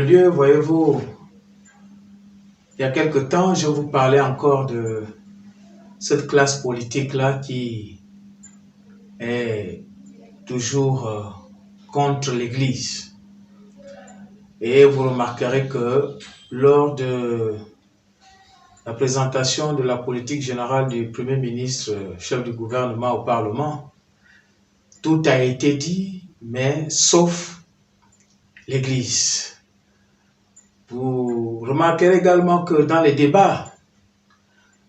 lieu, voyez-vous, il y a quelque temps, je vous parlais encore de cette classe politique-là qui est toujours contre l'Église. Et vous remarquerez que lors de la présentation de la politique générale du Premier ministre, chef du gouvernement au Parlement, tout a été dit, mais sauf l'Église. Vous remarquerez également que dans les débats,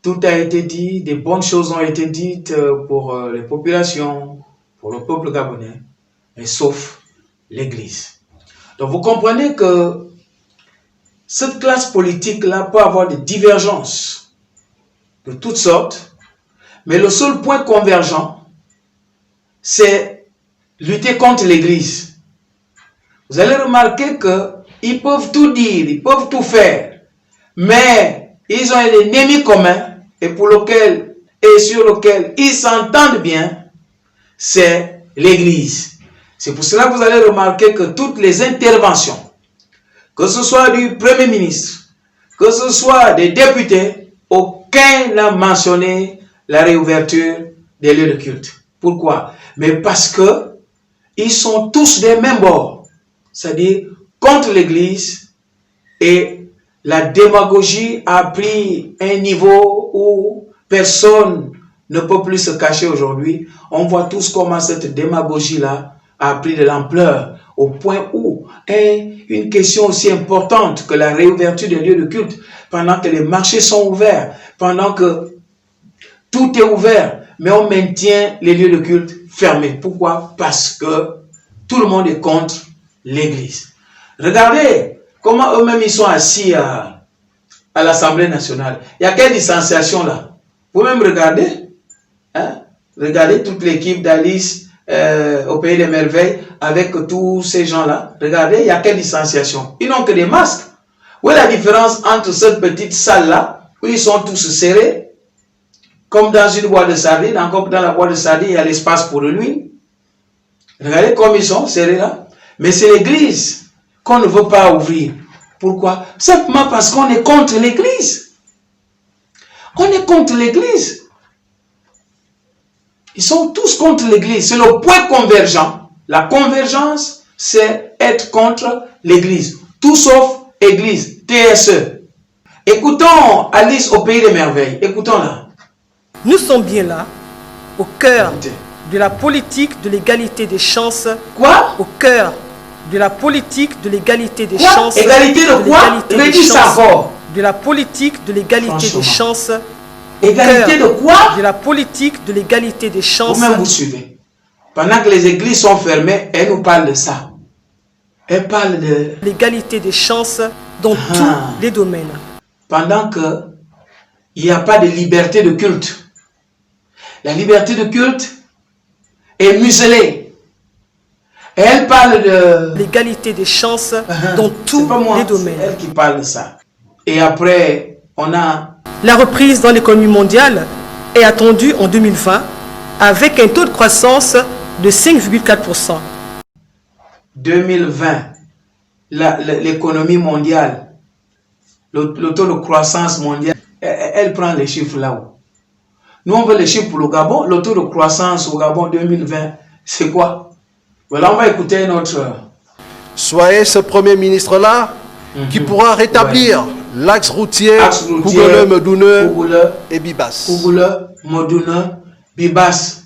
tout a été dit, des bonnes choses ont été dites pour les populations, pour le peuple gabonais, mais sauf l'Église. Donc vous comprenez que cette classe politique-là peut avoir des divergences de toutes sortes, mais le seul point convergent, c'est lutter contre l'Église. Vous allez remarquer qu'ils peuvent tout dire, ils peuvent tout faire, mais ils ont un ennemi commun et sur lequel ils s'entendent bien, c'est l'Église. C'est pour cela que vous allez remarquer que toutes les interventions, que ce soit du Premier ministre, que ce soit des députés, aucun n'a mentionné la réouverture des lieux de culte. Pourquoi? Mais parce que ils sont tous des mêmes bords, c'est-à-dire contre l'Église, et la démagogie a pris un niveau où personne ne peut plus se cacher aujourd'hui. On voit tous comment cette démagogie-là a pris de l'ampleur au point où une question aussi importante que la réouverture des lieux de culte, pendant que les marchés sont ouverts, pendant que tout est ouvert, mais on maintient les lieux de culte fermés. Pourquoi? Parce que tout le monde est contre l'Église. Regardez comment eux-mêmes ils sont assis à l'Assemblée nationale. Il y a quelle distanciation là? Vous-même regardez. Hein? Regardez toute l'équipe d'Alice au Pays des Merveilles avec tous ces gens-là. Regardez, il y a quelle distanciation? Ils n'ont que des masques. Où est la différence entre cette petite salle-là, où ils sont tous serrés, comme dans une boîte de sardines, encore dans la boîte de sardines, il y a l'espace pour lui. Regardez comme ils sont serrés là. Mais c'est l'Église qu'on ne veut pas ouvrir. Pourquoi? Simplement parce qu'on est contre l'Église. On est contre l'Église. Ils sont tous contre l'Église. C'est le point convergent. La convergence, c'est être contre l'Église. Tout sauf Église. TSE. Écoutons Alice au Pays des Merveilles. Écoutons-la. Nous sommes bien là, au cœur de la politique de l'égalité des chances. Quoi? Au cœur de la politique de l'égalité des quoi? Chances. Égalité de quoi? Redis ça encore. De la politique de l'égalité des chances. Égalité de quoi? De la politique de l'égalité des chances. Vous-même vous suivez. Pendant que les églises sont fermées, elle nous parle de ça. Elle parle de l'égalité des chances dans tous les domaines. Pendant que il n'y a pas de liberté de culte. La liberté de culte est muselée. Et elle parle de l'égalité des chances dans tous les domaines. C'est elle qui parle de ça. Et après, on a la reprise dans l'économie mondiale est attendue en 2020 avec un taux de croissance de 5,4%. 2020, l'économie mondiale, le taux de croissance mondiale, elle prend les chiffres là-haut. Nous, on veut les chiffres pour le Gabon. Le taux de croissance au Gabon 2020, c'est quoi? Voilà, on va écouter notre... Soyez ce Premier ministre-là qui pourra rétablir l'axe routier Kougoule, Medoune et Bibas. Kougoule, Medoune, Bibas.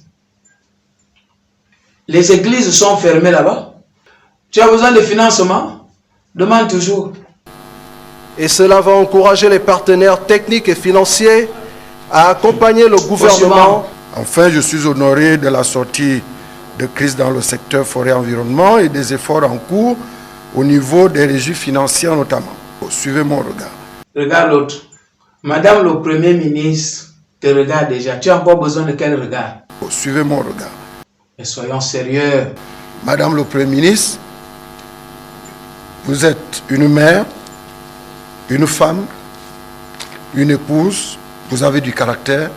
Les églises sont fermées là-bas. Tu as besoin de financement? Demande toujours. Et cela va encourager les partenaires techniques et financiers à accompagner le gouvernement. Enfin, je suis honoré de la sortie de crise dans le secteur forêt-environnement et des efforts en cours au niveau des régies financières notamment. Suivez mon regard. Regarde l'autre. Madame le Premier ministre te regarde déjà. Tu as encore besoin de quel regard? Suivez mon regard. Mais soyons sérieux. Madame le Premier ministre, vous êtes une mère, une femme, une épouse, vous avez du caractère.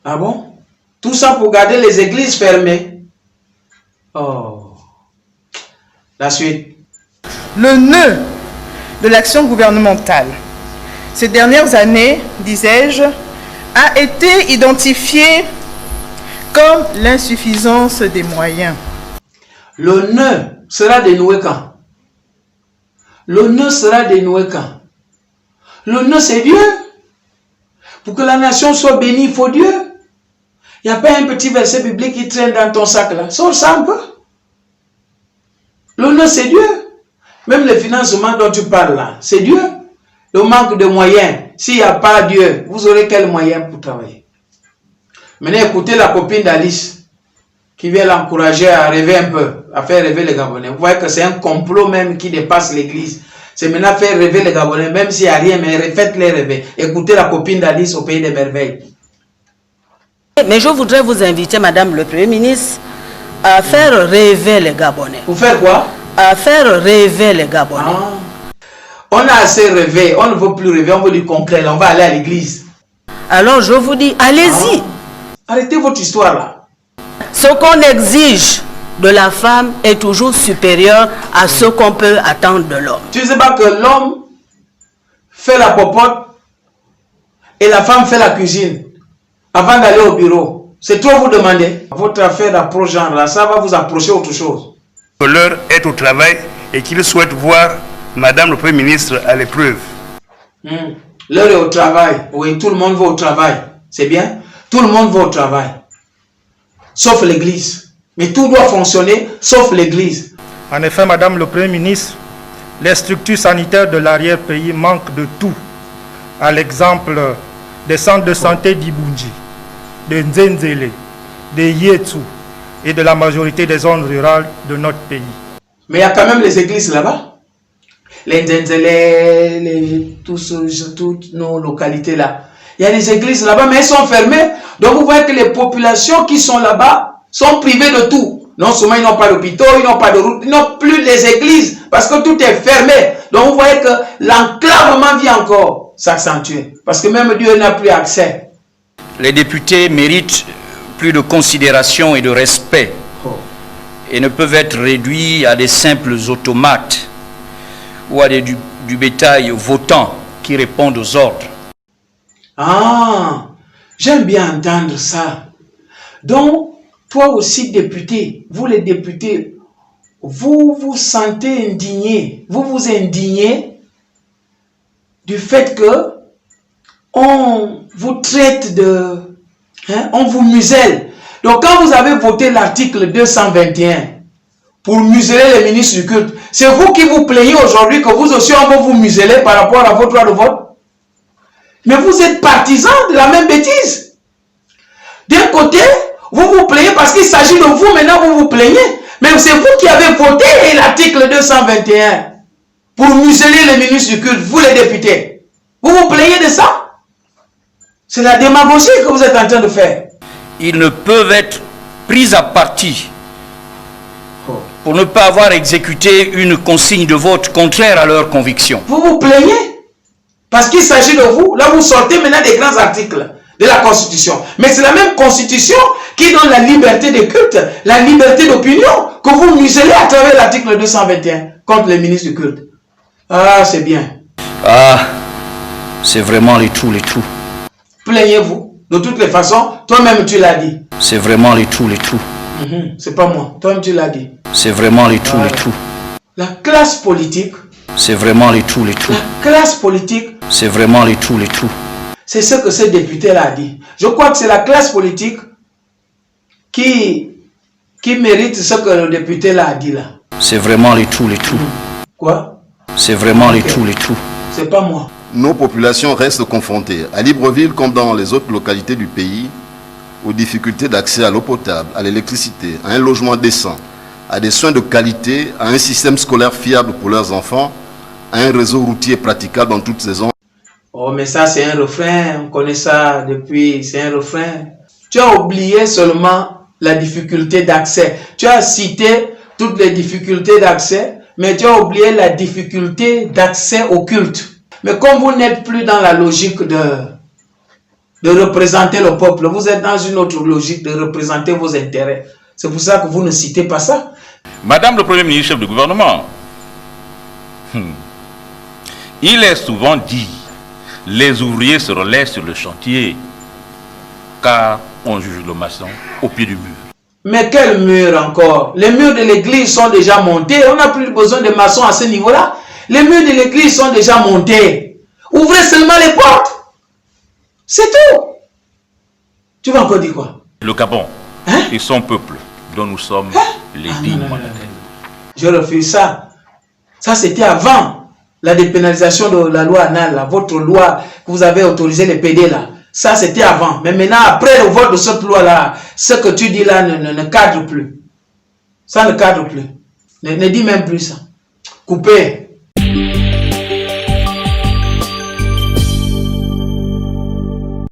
Ah bon? Tout ça pour garder les églises fermées. Oh. La suite. Le nœud de l'action gouvernementale. Ces dernières années, disais-je, a été identifiée comme l'insuffisance des moyens. Le nœud sera dénoué quand? Le nœud sera dénoué quand? Le nœud, c'est Dieu. Pour que la nation soit bénie, il faut Dieu. Il n'y a pas un petit verset biblique qui traîne dans ton sac là. Sors ça un peu. Le nœud, c'est Dieu. Même le financement dont tu parles là, c'est Dieu. Le manque de moyens. S'il n'y a pas Dieu, vous aurez quels moyens pour travailler? Maintenant, écoutez la copine d'Alice qui vient l'encourager à rêver un peu, à faire rêver les Gabonais. Vous voyez que c'est un complot même qui dépasse l'église. C'est maintenant faire rêver les Gabonais, même s'il n'y a rien, mais faites-les rêver. Écoutez la copine d'Alice au pays des merveilles. Mais je voudrais vous inviter, Madame le Premier ministre, à faire rêver les Gabonais. Pour faire quoi? À faire rêver les Gabonais. On a assez rêvé, on ne veut plus rêver, on veut du concret, on va aller à l'église. Alors je vous dis, allez-y. Arrêtez votre histoire là. Ce qu'on exige de la femme est toujours supérieur à ce qu'on peut attendre de l'homme. Tu ne sais pas que l'homme fait la popote et la femme fait la cuisine avant d'aller au bureau. C'est trop vous demander. Votre affaire d'approche genre là, ça va vous approcher autre chose. L'heure est au travail et qu'il souhaite voir Madame le Premier ministre à l'épreuve. L'heure est au travail. Oui, tout le monde va au travail. C'est bien? Tout le monde va au travail. Sauf l'église. Mais tout doit fonctionner, sauf l'église. En effet, Madame le Premier ministre, les structures sanitaires de l'arrière-pays manquent de tout. À l'exemple des centres de santé d'Ibunji, de Nzenzele, de Yetsu et de la majorité des zones rurales de notre pays. Mais il y a quand même les églises là-bas. Les Nzenzele, toutes nos localités là. Il y a des églises là-bas, mais elles sont fermées. Donc vous voyez que les populations qui sont là-bas sont privées de tout. Non seulement ils n'ont pas d'hôpitaux, ils n'ont pas de route, ils n'ont plus des églises parce que tout est fermé. Donc vous voyez que l'enclavement vient encore s'accentuer parce que même Dieu n'a plus accès. Les députés méritent plus de considération et de respect et ne peuvent être réduits à des simples automates ou à du bétail votant qui répondent aux ordres. Ah, j'aime bien entendre ça. Donc, toi aussi député, vous les députés, vous vous sentez indigné, vous vous indignez du fait que on vous traite de... on vous muselle. Donc quand vous avez voté l'article 221 pour museler les ministres du culte, c'est vous qui vous plaignez aujourd'hui que vous aussi on va vous museler par rapport à votre droit de vote. Mais vous êtes partisans de la même bêtise. D'un côté, vous vous plaignez parce qu'il s'agit de vous, maintenant vous vous plaignez. Mais c'est vous qui avez voté l'article 221 pour museler les ministres du culte, vous les députés. Vous vous plaignez de ça? C'est la démagogie que vous êtes en train de faire. Ils ne peuvent être pris à partie pour ne pas avoir exécuté une consigne de vote contraire à leurs convictions. Vous vous plaignez parce qu'il s'agit de vous. Là, vous sortez maintenant des grands articles de la Constitution. Mais c'est la même Constitution qui donne la liberté de culte, la liberté d'opinion, que vous muselez à travers l'article 221 contre les ministres du culte. Ah, c'est bien. Ah, c'est vraiment les trous. Plaignez-vous. De toutes les façons, toi-même tu l'as dit. C'est vraiment les trous. C'est pas moi. Toi-même tu l'as dit. C'est vraiment les trous. La classe politique. C'est vraiment les trous. La classe politique. C'est vraiment les trous. C'est ce que ce député-là a dit. Je crois que c'est la classe politique qui mérite ce que le député-là a dit là. C'est vraiment les trous. Quoi? C'est vraiment les trous. C'est pas moi. Nos populations restent confrontées, à Libreville comme dans les autres localités du pays, aux difficultés d'accès à l'eau potable, à l'électricité, à un logement décent, à des soins de qualité, à un système scolaire fiable pour leurs enfants, à un réseau routier praticable dans toutes saisons. Oh, mais ça c'est un refrain, on connaît ça depuis, c'est un refrain. Tu as oublié seulement la difficulté d'accès. Tu as cité toutes les difficultés d'accès, mais tu as oublié la difficulté d'accès au culte. Mais comme vous n'êtes plus dans la logique de représenter le peuple, vous êtes dans une autre logique de représenter vos intérêts. C'est pour ça que vous ne citez pas ça. Madame le Premier ministre, chef du gouvernement, Il est souvent dit, les ouvriers se relaient sur le chantier, car on juge le maçon au pied du mur. Mais quel mur encore? Les murs de l'église sont déjà montés. On n'a plus besoin de maçons à ce niveau-là. Les murs de l'église sont déjà montés. Ouvrez seulement les portes. C'est tout. Tu vas encore dire quoi? Le Gabon et son peuple, dont nous sommes les dignes mandataires. Je refuse ça. Ça, c'était avant la dépénalisation de la loi ANAL, votre loi que vous avez autorisé les PD là. Ça, c'était avant. Mais maintenant, après le vote de cette loi-là, ce que tu dis là ne cadre plus. Ça ne cadre plus. Ne dis même plus ça. Coupez.